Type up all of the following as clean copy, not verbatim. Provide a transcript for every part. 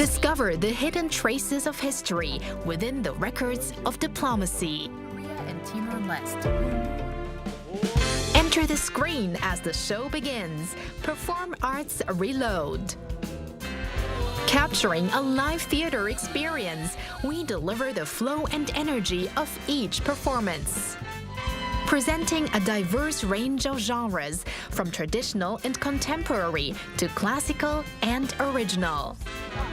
Discover the hidden traces of history within the records of diplomacy. Korea and Timor-Leste. Enter the screen as the show begins. Perform Arts Reload. Capturing a live theater experience, we deliver the flow and energy of each performance. Presenting a diverse range of genres, from traditional and contemporary to classical and original.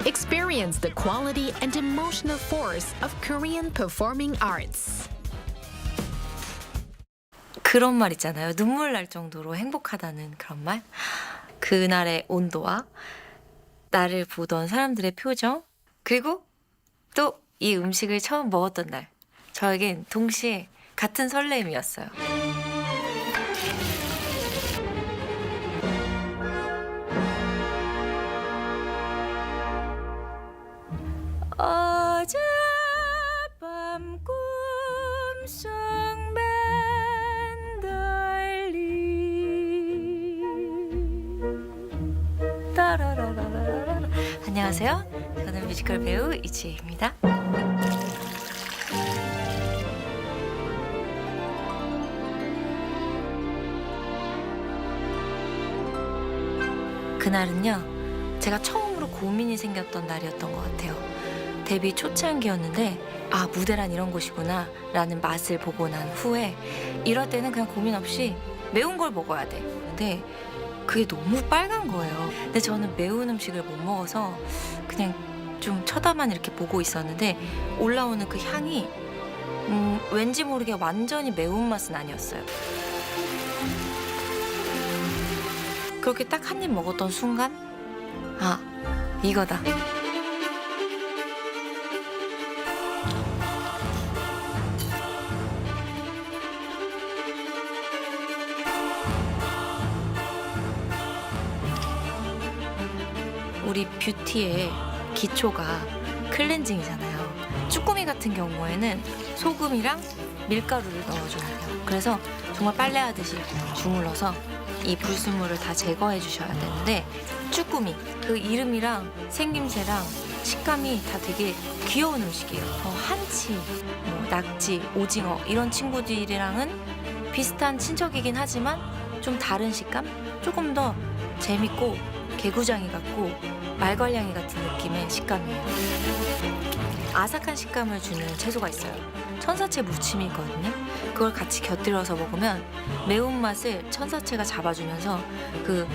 Experience the quality and emotional force of Korean performing arts. 그런 말 있잖아요. 눈물 날 정도로 행복하다는 그런 말. 그날의 온도와 나를 보던 사람들의 표정, 그리고 또 이 음식을 처음 먹었던 날, 저에겐 동시에 같은 설렘이었어요. 어젯밤 꿈속 맨들리 따라라라라라. 안녕하세요. 저는 뮤지컬 배우 이지혜입니다. 그날은요, 제가 처음으로 고민이 생겼던 날이었던 것 같아요. 데뷔 초창기였는데 무대란 이런 곳이구나 라는 맛을 보고 난 후에 이럴 때는 그냥 고민 없이 매운 걸 먹어야 돼. 근데 그게 너무 빨간 거예요. 근데 저는 매운 음식을 못 먹어서 그냥 좀 쳐다만 이렇게 보고 있었는데 올라오는 그 향이 왠지 모르게 완전히 매운맛은 아니었어요. 그렇게 딱 한 입 먹었던 순간 이거다. 우리 뷰티의 기초가 클렌징이잖아요. 쭈꾸미 같은 경우에는 소금이랑 밀가루를 넣어줘야 돼요. 그래서 정말 빨래하듯이 주물러서 이 불순물을 다 제거해 주셔야 되는데, 쭈꾸미 그 이름이랑 생김새랑 식감이 다 되게 귀여운 음식이에요. 한치, 낙지, 오징어 이런 친구들이랑은 비슷한 친척이긴 하지만 좀 다른 식감? 조금 더 재밌고 개구장이 같고 말괄량이 같은 느낌의 식감이에요. 아삭한 식감을 주는 채소가 있어요. 천사채 무침이 있거든요. 그걸 같이 곁들여서 먹으면 매운맛을 천사채가 잡아주면서 그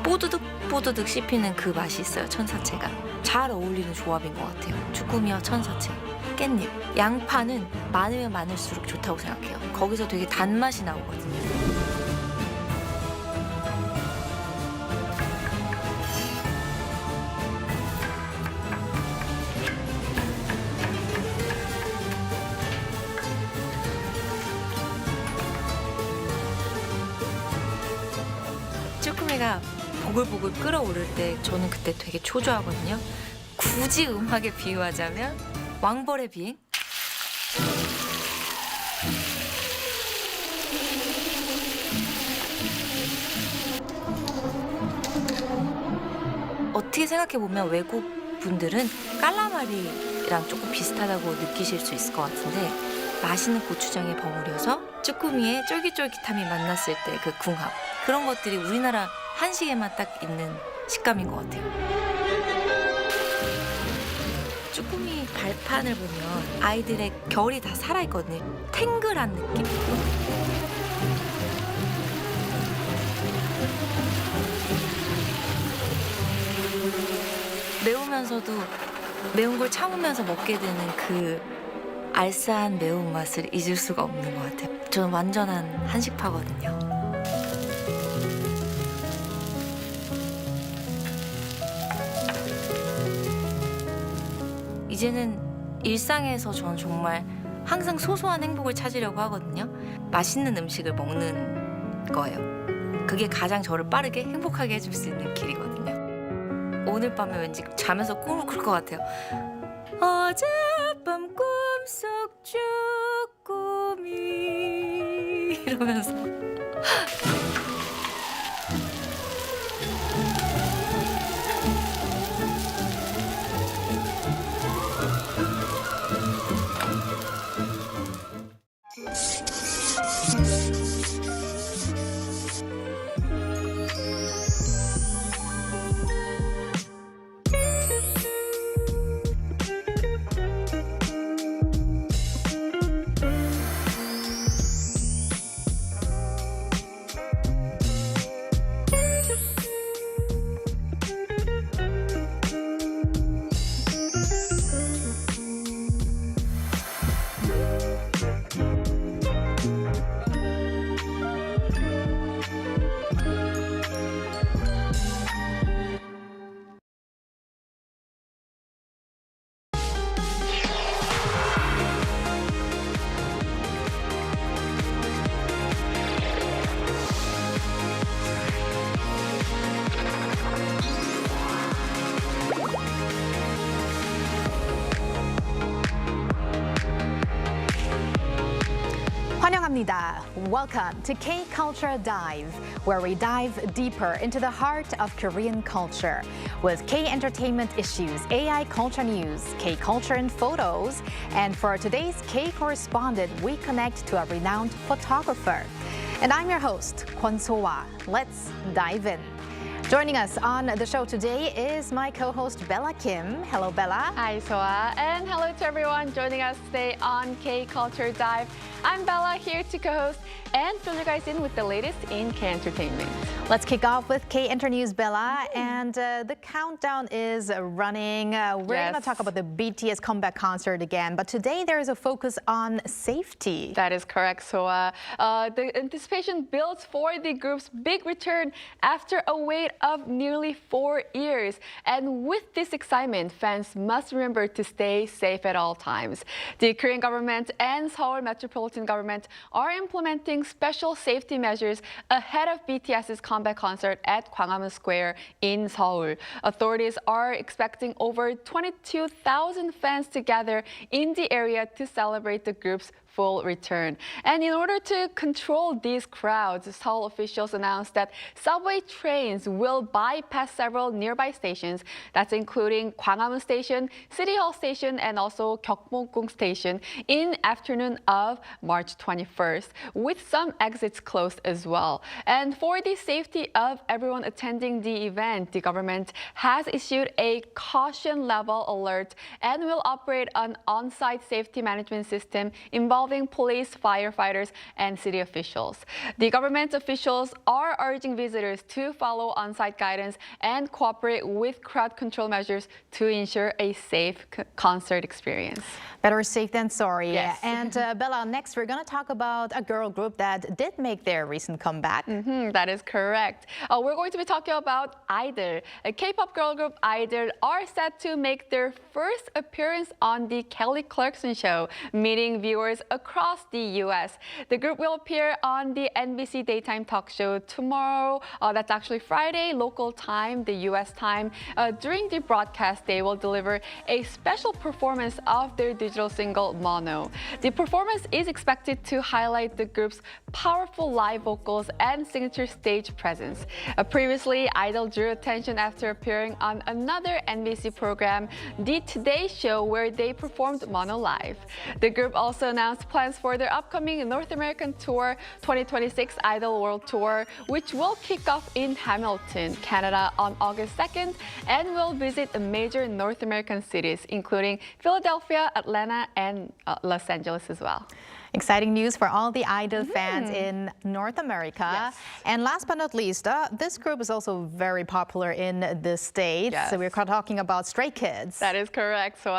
뽀드득 뽀드득 씹히는 그 맛이 있어요. 천사채가 잘 어울리는 조합인 것 같아요. 쭈꾸미와 천사채, 깻잎, 양파는 많으면 많을수록 좋다고 생각해요. 거기서 되게 단맛이 나오거든요. 쭈꾸미가 보글보글 끓어오를 때 저는 그때 되게 초조하거든요. 굳이 음악에 비유하자면 왕벌의 비행? 어떻게 생각해보면 외국 분들은 깔라마리랑 조금 비슷하다고 느끼실 수 있을 것 같은데, 맛있는 고추장에 버무려서 쭈꾸미의 쫄깃쫄깃함이 만났을 때 그 궁합, 그런 것들이 우리나라 한식에만 딱 있는 식감인 것 같아요. 쭈꾸미 발판을 보면 아이들의 결이 다 살아있거든요. 탱글한 느낌. 매우면서도 매운 걸 참으면서 먹게 되는 그 알싸한 매운맛을 잊을 수가 없는 것 같아요. 저는 완전한 한식파거든요. 이제는 일상에서 저는 정말 항상 소소한 행복을 찾으려고 하거든요. 맛있는 음식을 먹는 거예요. 그게 가장 저를 빠르게 행복하게 해줄 수 있는 길이거든요. 오늘 밤에 왠지 자면서 꿈을 꿀 것 같아요. 어젯밤 꿈속 쭈꾸미 이러면서 반갑습니다. Welcome to K-Culture Dive, where we dive deeper into the heart of Korean culture with K-entertainment issues, AI culture news, K-culture and photos. And for today's K-Correspondent, we connect to a renowned photographer. And I'm your host, Kwon So-wa. Let's dive in. Joining us on the show today is my co-host Bella Kim. Hello, Bella. Hi, Soa, and hello to everyone joining us today on K-Culture Dive. I'm Bella, here to co-host and fill you guys in with the latest in K-entertainment. Let's kick off with K-Enter News, Bella, and the countdown is running. We're going to talk about the BTS comeback concert again, but today there is a focus on safety. That is correct, Soa. The anticipation builds for the group's big return after a wait of nearly 4 years. And with this excitement, fans must remember to stay safe at all times. The Korean government and Seoul Metropolitan Government are implementing special safety measures ahead of BTS's comeback concert at Gwanghwamun Square in Seoul. Authorities are expecting over 22,000 fans to gather in the area to celebrate the group's full return. And in order to control these crowds, Seoul officials announced that subway trains will bypass several nearby stations. That's including Gwanghwamun Station, City Hall Station, and also Gyeokbokgung Station in afternoon of March 21st, with some exits closed as well. And for the safety of everyone attending the event, the government has issued a caution level alert and will operate an on-site safety management system involving police, firefighters, and city officials. The government officials are urging visitors to follow on-site guidance and cooperate with crowd control measures to ensure a safe concert experience. Better safe than sorry. Yes. And Bella, next we're going to talk about a girl group that did make their recent comeback. That is correct. We're going to be talking about Idol. A K-pop girl group Idol are set to make their first appearance on the Kelly Clarkson Show, meeting viewers across the U.S. The group will appear on the NBC daytime talk show tomorrow. That's actually Friday, local time, the U.S. time. During the broadcast, they will deliver a special performance of their digital single, Mono. The performance is expected to highlight the group's powerful live vocals and signature stage presence. Previously, Idol drew attention after appearing on another NBC program, The Today Show, where they performed Mono live. The group also announced plans for their upcoming North American tour, 2026 Idol World Tour, which will kick off in Hamilton, Canada on August 2nd and will visit major North American cities, including Philadelphia, Atlanta, and Los Angeles as well. Exciting news for all the Idol fans in North America. Yes. And last but not least, this group is also very popular in the States. Yes. So we're talking about Stray Kids. That is correct. So,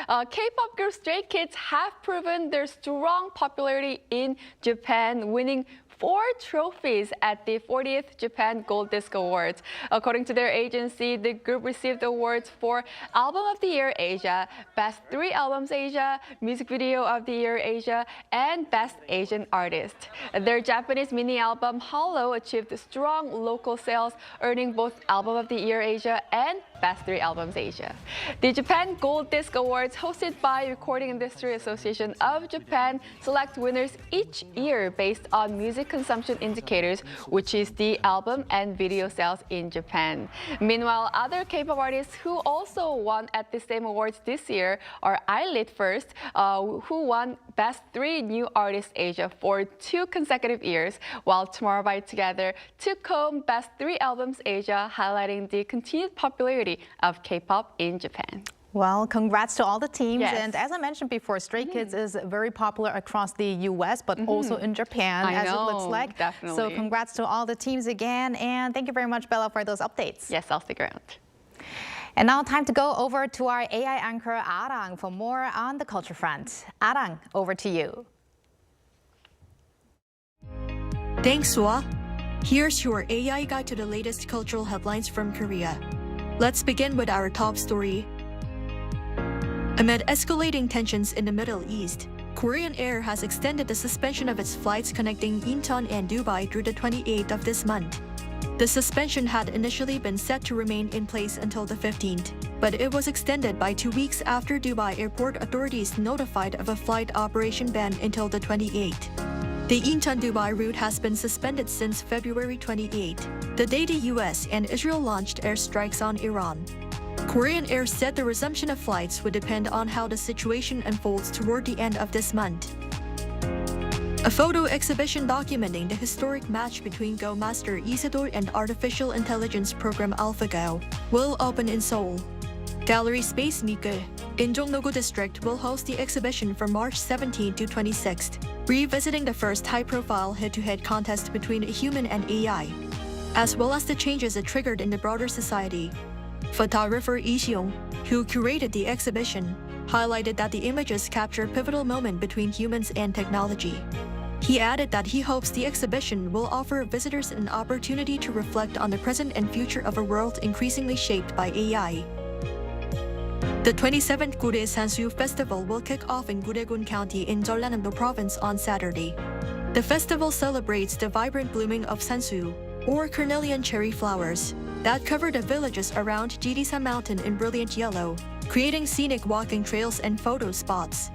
K-pop group Stray Kids have proven their strong popularity in Japan, winning 4 trophies at the 40th Japan Gold Disc Awards. According to their agency, the group received awards for Album of the Year Asia, Best 3 Albums Asia, Music Video of the Year Asia, and Best Asian Artist. Their Japanese mini album Hollow achieved strong local sales, earning both Album of the Year Asia and Best 3 Albums Asia. The Japan Gold Disc Awards, hosted by Recording Industry Association of Japan, select winners each year based on music consumption indicators, which is the album and video sales in Japan. Meanwhile, other K-pop artists who also won at the same awards this year are iLit First, who won Best 3 New Artists Asia for 2 consecutive years, while Tomorrow by Together took home Best 3 Albums Asia, highlighting the continued popularity of K-pop in Japan. Well, congrats to all the teams. Yes. And as I mentioned before, Stray Kids is very popular across the U.S., but also in Japan, I as know, it looks like. definitely. So congrats to all the teams again. And thank you very much, Bella, for those updates. Yes, I'll stick around. And now time to go over to our AI anchor, Arirang, for more on the culture front. Arirang, over to you. Thanks, Swa. Here's your AI guide to the latest cultural headlines from Korea. Let's begin with our top story. Amid escalating tensions in the Middle East, Korean Air has extended the suspension of its flights connecting Incheon and Dubai through the 28th of this month. The suspension had initially been set to remain in place until the 15th, but it was extended by 2 weeks after Dubai airport authorities notified of a flight operation ban until the 28th. The Incheon-Dubai route has been suspended since February 28, the day the US and Israel launched airstrikes on Iran. Korean Air said the resumption of flights would depend on how the situation unfolds toward the end of this month. A photo exhibition documenting the historic match between Go Master Isidore and artificial intelligence program AlphaGo will open in Seoul. Gallery Space Mike in Jongno-gu District will host the exhibition from March 17 to 26th, revisiting the first high-profile head-to-head contest between a human and AI, as well as the changes it triggered in the broader society. Photographer Lee Seong, who curated the exhibition, highlighted that the images capture a pivotal moment between humans and technology. He added that he hopes the exhibition will offer visitors an opportunity to reflect on the present and future of a world increasingly shaped by AI. The 27th Gure Sansu Festival will kick off in Guregun County in Jeollanam-do Province on Saturday. The festival celebrates the vibrant blooming of Sansu, or Cornelian cherry flowers, that cover the villages around Jirisan Mountain in brilliant yellow, creating scenic walking trails and photo spots.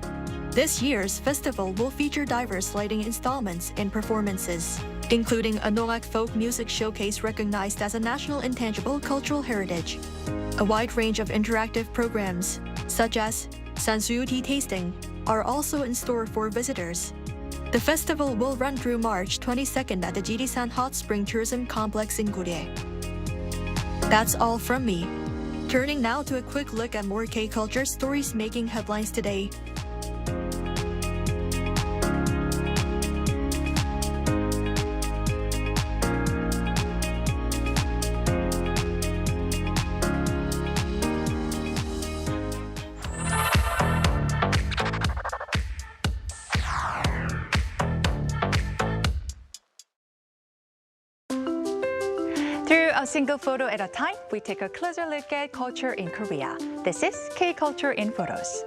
This year's festival will feature diverse lighting installments and performances, including a Noak folk music showcase recognized as a national intangible cultural heritage. A wide range of interactive programs, such as Sansu tea tasting, are also in store for visitors. The festival will run through March 22nd at the Jirisan Hot Spring Tourism Complex in Gure. That's all from me. Turning now to a quick look at more K-culture stories making headlines today. Through a single photo at a time, we take a closer look at culture in Korea. This is K-Culture in Photos.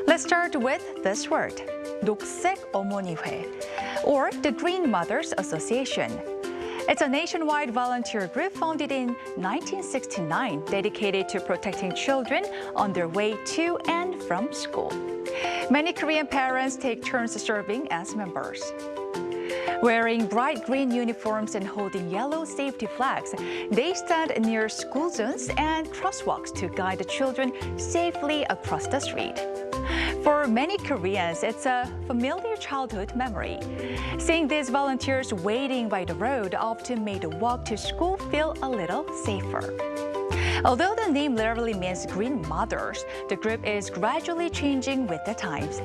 Let's start with this word, 녹색 어머니회, or the Green Mothers Association. It's a nationwide volunteer group founded in 1969 dedicated to protecting children on their way to and from school. Many Korean parents take turns serving as members. Wearing bright green uniforms and holding yellow safety flags, they stand near school zones and crosswalks to guide the children safely across the street. For many Koreans, it's a familiar childhood memory. Seeing these volunteers waiting by the road often made the walk to school feel a little safer. Although the name literally means green mothers, the group is gradually changing with the times.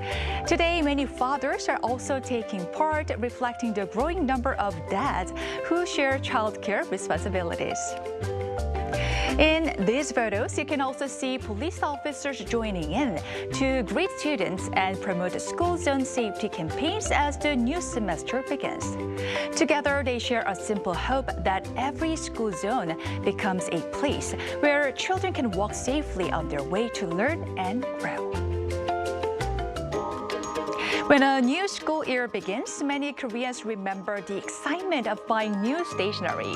Today, many fathers are also taking part, reflecting the growing number of dads who share childcare responsibilities. In these photos, you can also see police officers joining in to greet students and promote school zone safety campaigns as the new semester begins. Together, they share a simple hope that every school zone becomes a place where children can walk safely on their way to learn and grow. When a new school year begins, many Koreans remember the excitement of buying new stationery.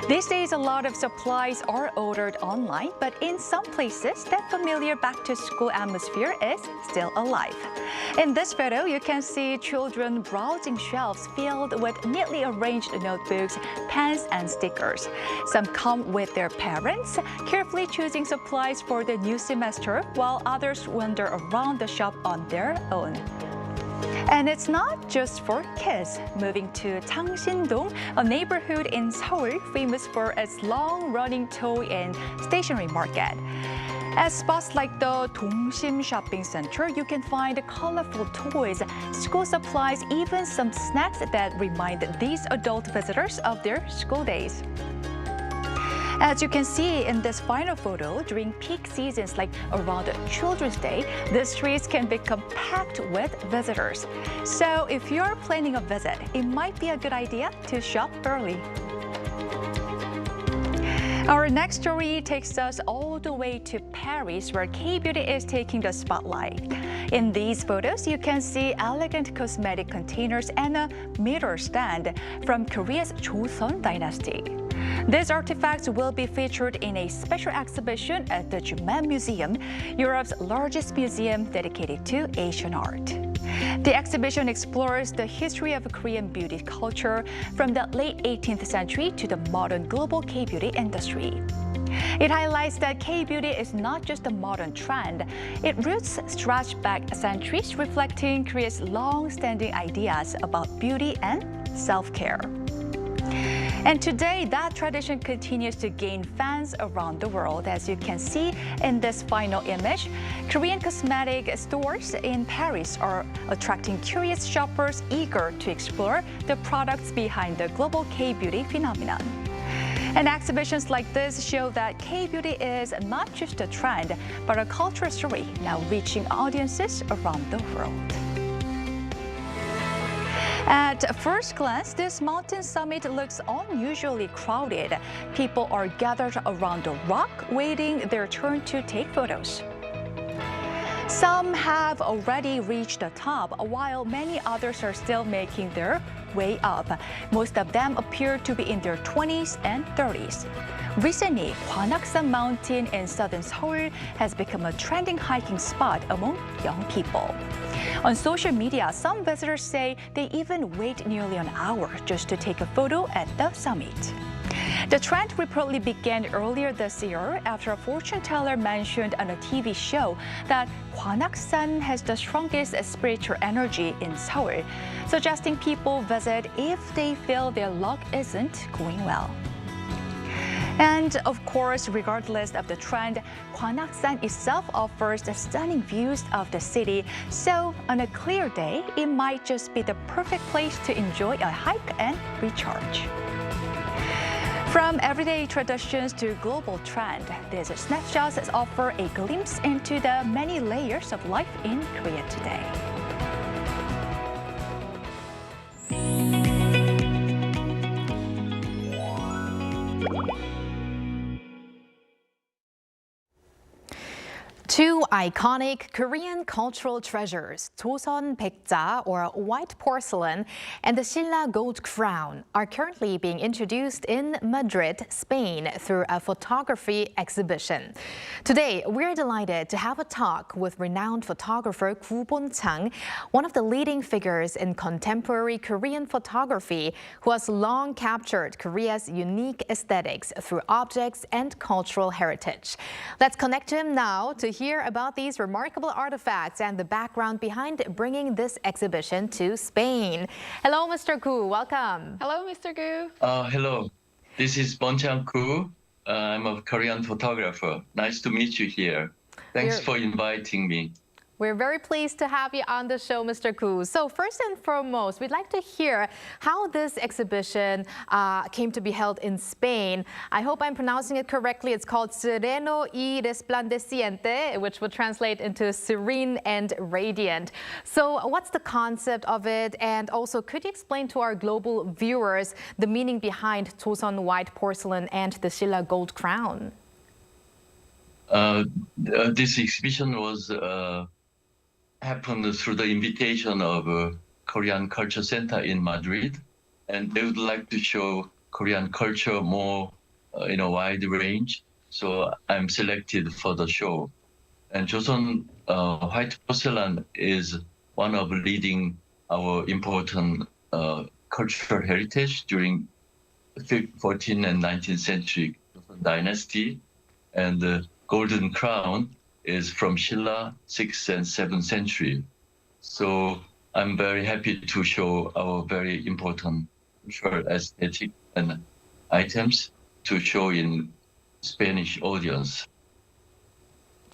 These days, a lot of supplies are ordered online, but in some places, that familiar back-to-school atmosphere is still alive. In this photo, you can see children browsing shelves filled with neatly arranged notebooks, pens, and stickers. Some come with their parents, carefully choosing supplies for the new semester, while others wander around the shop on their own. And it's not just for kids. Moving to Changsindong, a neighborhood in Seoul famous for its long-running toy and stationery market. At spots like the Dongsim Shopping Center, you can find colorful toys, school supplies, even some snacks that remind these adult visitors of their school days. As you can see in this final photo, during peak seasons like around Children's Day, the streets can become packed with visitors. So if you're planning a visit, it might be a good idea to shop early. Our next story takes us all the way to Paris, where K-beauty is taking the spotlight. In these photos, you can see elegant cosmetic containers and a mirror stand from Korea's Joseon dynasty. These artifacts will be featured in a special exhibition at the Juman Museum, Europe's largest museum dedicated to Asian art. The exhibition explores the history of Korean beauty culture from the late 18th century to the modern global K-beauty industry. It highlights that K-beauty is not just a modern trend. Its roots stretch back centuries, reflecting Korea's long-standing ideas about beauty and self-care. And today, that tradition continues to gain fans around the world. As you can see in this final image, Korean cosmetic stores in Paris are attracting curious shoppers eager to explore the products behind the global K-beauty phenomenon. And exhibitions like this show that K-beauty is not just a trend, but a cultural story now reaching audiences around the world. At first glance, this mountain summit looks unusually crowded. People are gathered around the rock, waiting their turn to take photos. Some have already reached the top, while many others are still making their way up. Most of them appear to be in their 20s and 30s. Recently, Gwanaksan Mountain in southern Seoul has become a trending hiking spot among young people. On social media, some visitors say they even wait nearly an hour just to take a photo at the summit. The trend reportedly began earlier this year after a fortune teller mentioned on a TV show that Gwanaksan has the strongest spiritual energy in Seoul, suggesting people visit if they feel their luck isn't going well. And of course, regardless of the trend, Gwanaksan itself offers stunning views of the city. So on a clear day, it might just be the perfect place to enjoy a hike and recharge. From everyday traditions to global trend, these snapshots offer a glimpse into the many layers of life in Korea today. Two iconic Korean cultural treasures, Joseon Baekja or white porcelain and the Silla gold crown, are currently being introduced in Madrid, Spain through a photography exhibition. Today, we're delighted to have a talk with renowned photographer Koo Bon-chang, one of the leading figures in contemporary Korean photography, who has long captured Korea's unique aesthetics through objects and cultural heritage. Let's connect to him now to hear about these remarkable artifacts and the background behind bringing this exhibition to Spain. Hello, Mr. Koo. Welcome. Hello, Mr. Gu. Hello. This is Bon-chang Koo. I'm a Korean photographer. Nice to meet you here. Thanks for inviting me. We're very pleased to have you on the show, Mr. Koo. So first and foremost, we'd like to hear how this exhibition came to be held in Spain. I hope I'm pronouncing it correctly. It's called Sereno y Resplandeciente, which would translate into serene and radiant. So what's the concept of it? And also, could you explain to our global viewers the meaning behind Joseon white porcelain and the Silla gold crown? This exhibition was happened through the invitation of Korean Culture Center in Madrid, and they would like to show Korean culture more in a wide range. So I'm selected for the show. And Joseon white porcelain is one of leading our important cultural heritage during the 14th and 19th century Joseon dynasty, and the golden crown is from Silla 6th and 7th century. So I'm very happy to show our very important cultural aesthetic and items to show in Spanish audience.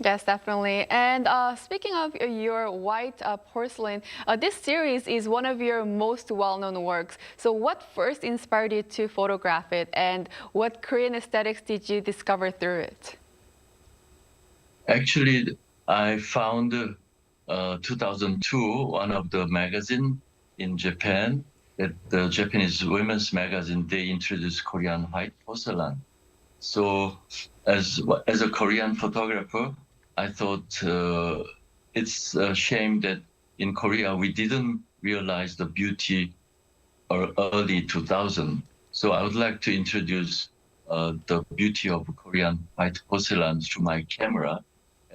Yes, definitely. And speaking of your white porcelain, this series is one of your most well-known works. So what first inspired you to photograph it, and what Korean aesthetics did you discover through it? Actually, I found 2002, one of the magazine in Japan, that the Japanese women's magazine, they introduced Korean white porcelain. So as a Korean photographer, I thought it's a shame that in Korea, we didn't realize the beauty early 2000. So I would like to introduce the beauty of Korean white porcelain through my camera.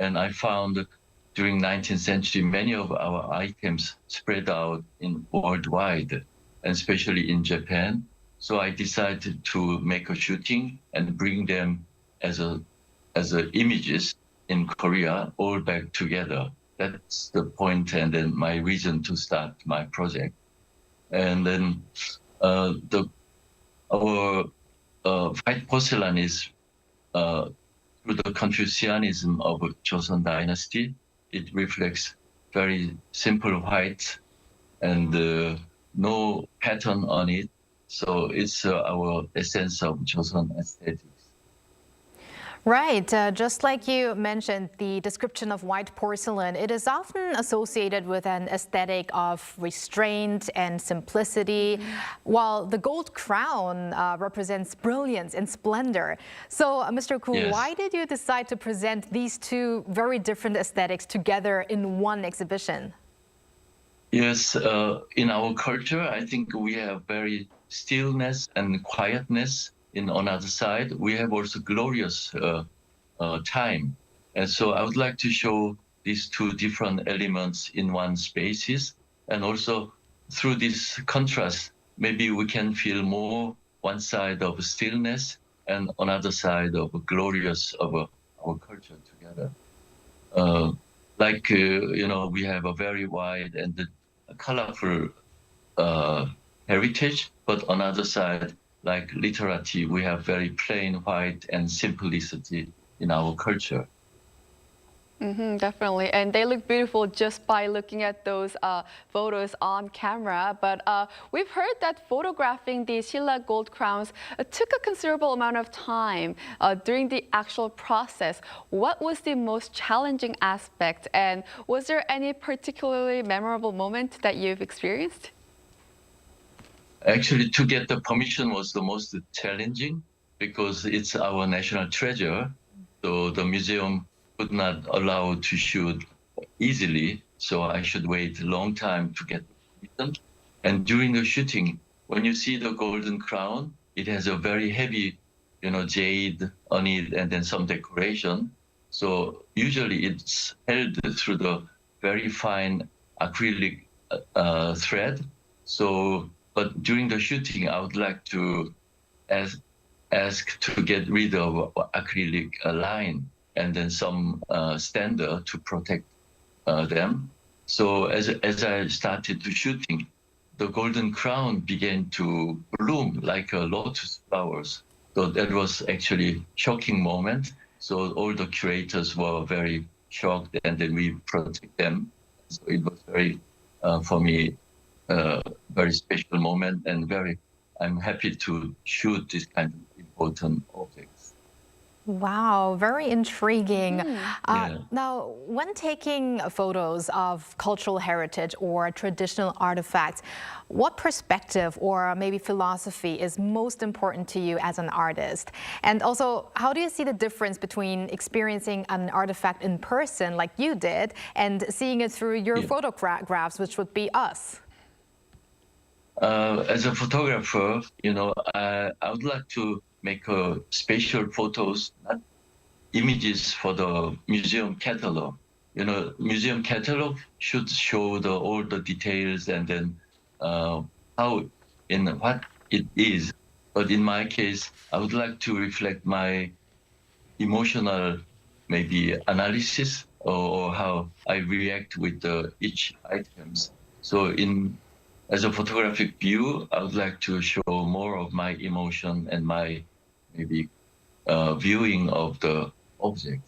And I found during 19th century, many of our items spread out in worldwide, and especially in Japan. So I decided to make a shooting and bring them as images in Korea, all back together. That's the point, and then my reason to start my project. And then our white porcelain is through the Confucianism of Joseon dynasty. It reflects very simple white and no pattern on it. So it's our essence of Joseon aesthetics. Right. Just like you mentioned, the description of white porcelain, it is often associated with an aesthetic of restraint and simplicity, while the gold crown represents brilliance and splendor. So, Mr. Koo, Yes. why did you decide to present these two very different aesthetics together in one exhibition? Yes, in our culture, I think we have very stillness and quietness. In another side, we have also glorious time. And so I would like to show these two different elements in one spaces. And also through this contrast, maybe we can feel more one side of stillness and another side of glorious of our culture together. We have a very wide and colorful heritage, but on the other side, like literary, we have very plain white and simplicity in our culture. Definitely, and they look beautiful just by looking at those photos on camera. But we've heard that photographing the Silla gold crowns took a considerable amount of time during the actual process. What was the most challenging aspect, and was there any particularly memorable moment that you've experienced? Actually, to get the permission was the most challenging because it's our national treasure. So the museum could not allow to shoot easily. So I should wait a long time to get permission. And during the shooting, when you see the golden crown, it has a very heavy, jade on it and then some decoration. So usually it's held through the very fine acrylic thread. But during the shooting, I would like to ask to get rid of acrylic line and then some stander to protect them. So as I started to shooting, the golden crown began to bloom like a lotus flowers. So that was actually shocking moment. So all the curators were very shocked, and then we protect them. So it was very, for me, very special moment, and I'm happy to shoot this kind of important objects. Wow, very intriguing. Yeah. Now, when taking photos of cultural heritage or traditional artifacts, what perspective or maybe philosophy is most important to you as an artist? And also, how do you see the difference between experiencing an artifact in person like you did and seeing it through your photographs, which would be us? As a photographer, I would like to make special photos, not images for the museum catalog. Museum catalog should show all the details and then what it is. But in my case, I would like to reflect my emotional, maybe analysis or how I react with each items. So as a photographic view, I would like to show more of my emotion and my maybe viewing of the object.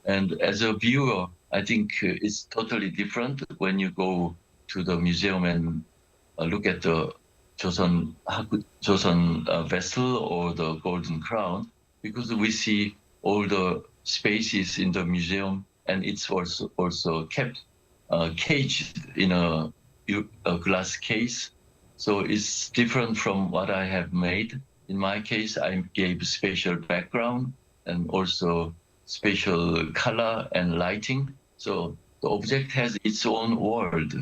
And as a viewer, I think it's totally different when you go to the museum and look at the Joseon vessel or the golden crown, because we see all the spaces in the museum, and it's also kept caged in a glass case. So it's different from what I have made. In my case, I gave special background and also special color and lighting. So the object has its own world.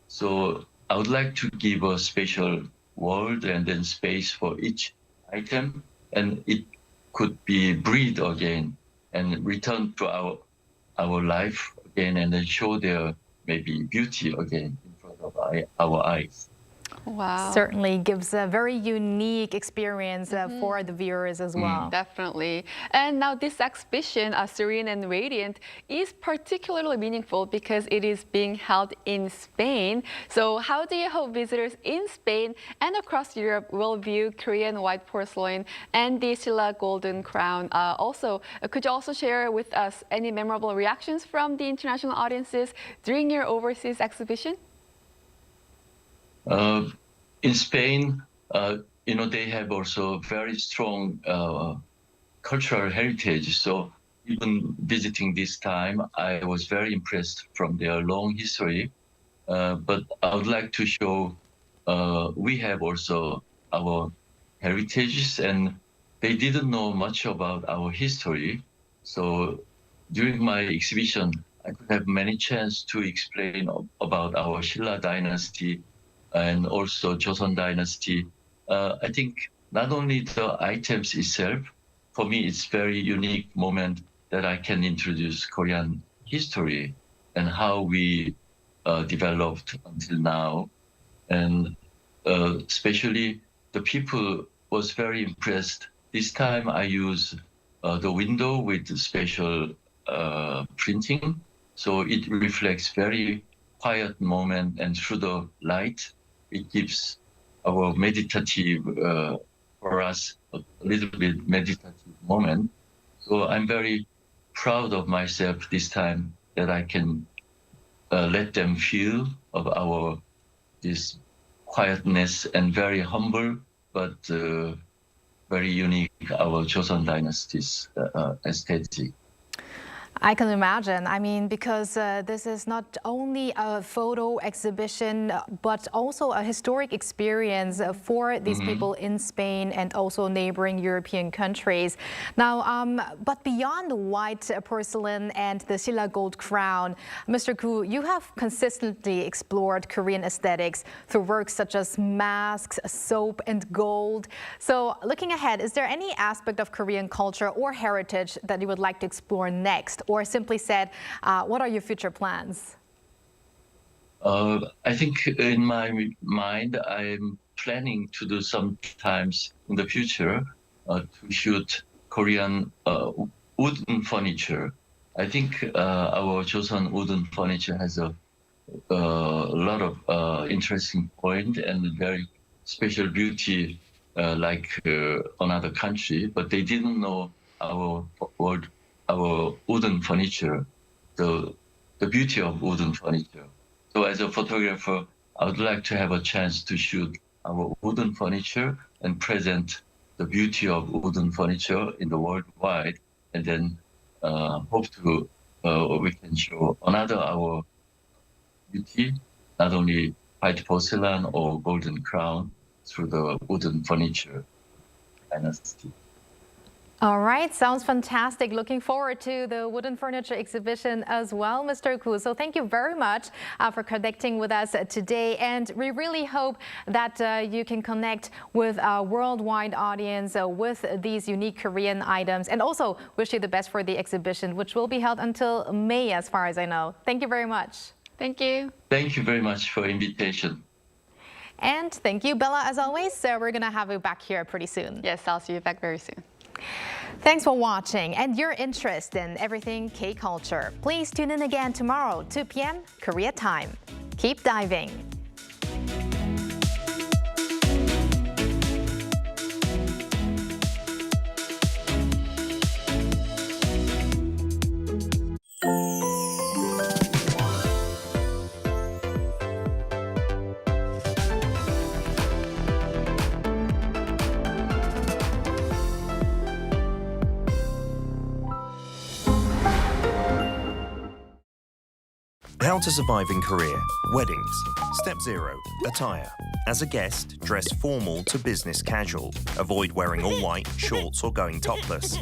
So I would like to give a special world and then space for each item, and it could be breathed again and return to our life again and then show their maybe beauty again in front of our eyes. Wow. Certainly gives a very unique experience for the viewers as well. Definitely. And now this exhibition, Serene and Radiant, is particularly meaningful because it is being held in Spain. So how do you hope visitors in Spain and across Europe will view Korean white porcelain and the Silla golden crown? Also, could you also share with us any memorable reactions from the international audiences during your overseas exhibition? In Spain, they have also very strong cultural heritage. So even visiting this time, I was very impressed from their long history. But I would like to show we have also our heritages, and they didn't know much about our history. So during my exhibition, I could have many chance to explain about our Silla dynasty and also Joseon dynasty. I think not only the items itself, for me it's very unique moment that I can introduce Korean history and how we developed until now. And especially the people was very impressed. This time I use the window with special printing. So it reflects very quiet moment, and through the light, it gives our meditative, for us, a little bit meditative moment. So I'm very proud of myself this time that I can let them feel of this quietness and very humble, but very unique, our Joseon dynasty's aesthetic. I can imagine. I mean, because this is not only a photo exhibition, but also a historic experience for these people in Spain and also neighboring European countries. Now, but beyond the white porcelain and the Silla gold crown, Mr. Koo, you have consistently explored Korean aesthetics through works such as masks, soap, and gold. So looking ahead, is there any aspect of Korean culture or heritage that you would like to explore next? Or simply said, what are your future plans? I think in my mind, I'm planning to do sometimes in the future to shoot Korean wooden furniture. I think our Joseon wooden furniture has a lot of interesting point and very special beauty like another country, but they didn't know our wooden furniture, the beauty of wooden furniture. So as a photographer, I would like to have a chance to shoot our wooden furniture and present the beauty of wooden furniture in the worldwide, and then hope to we can show another our beauty, not only white porcelain or golden crown, through the wooden furniture dynasty. All right, sounds fantastic. Looking forward to the wooden furniture exhibition as well, Mr. Koo. So thank you very much for connecting with us today. And we really hope that you can connect with a worldwide audience with these unique Korean items. And also wish you the best for the exhibition, which will be held until May, as far as I know. Thank you very much. Thank you. Thank you very much for invitation. And thank you, Bella, as always. We're going to have you back here pretty soon. Yes, I'll see you back very soon. Thanks for watching and your interest in everything K-culture. Please tune in again tomorrow, 2 p.m. Korea time. Keep diving. How to survive in Korea. Weddings. Step 0. Attire. As a guest, dress formal to business casual. Avoid wearing all white, shorts or going topless.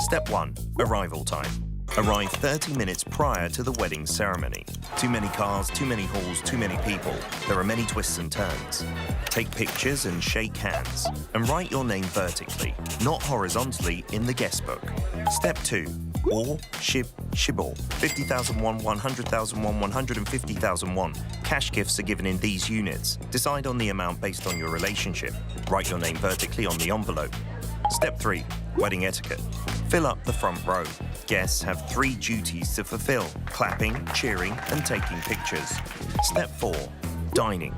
Step 1. Arrival time. Arrive 30 minutes prior to the wedding ceremony. Too many cars, too many halls, too many people. There are many twists and turns. Take pictures and shake hands. And write your name vertically, not horizontally, in the guest book. Step 2. Or shib, shibor, 50,000 won, 100,000 won, 150,000 won. Cash gifts are given in these units. Decide on the amount based on your relationship. Write your name vertically on the envelope. Step 3. Wedding etiquette. Fill up the front row. Guests have 3 duties to fulfill: clapping, cheering, and taking pictures. Step 4. Dining.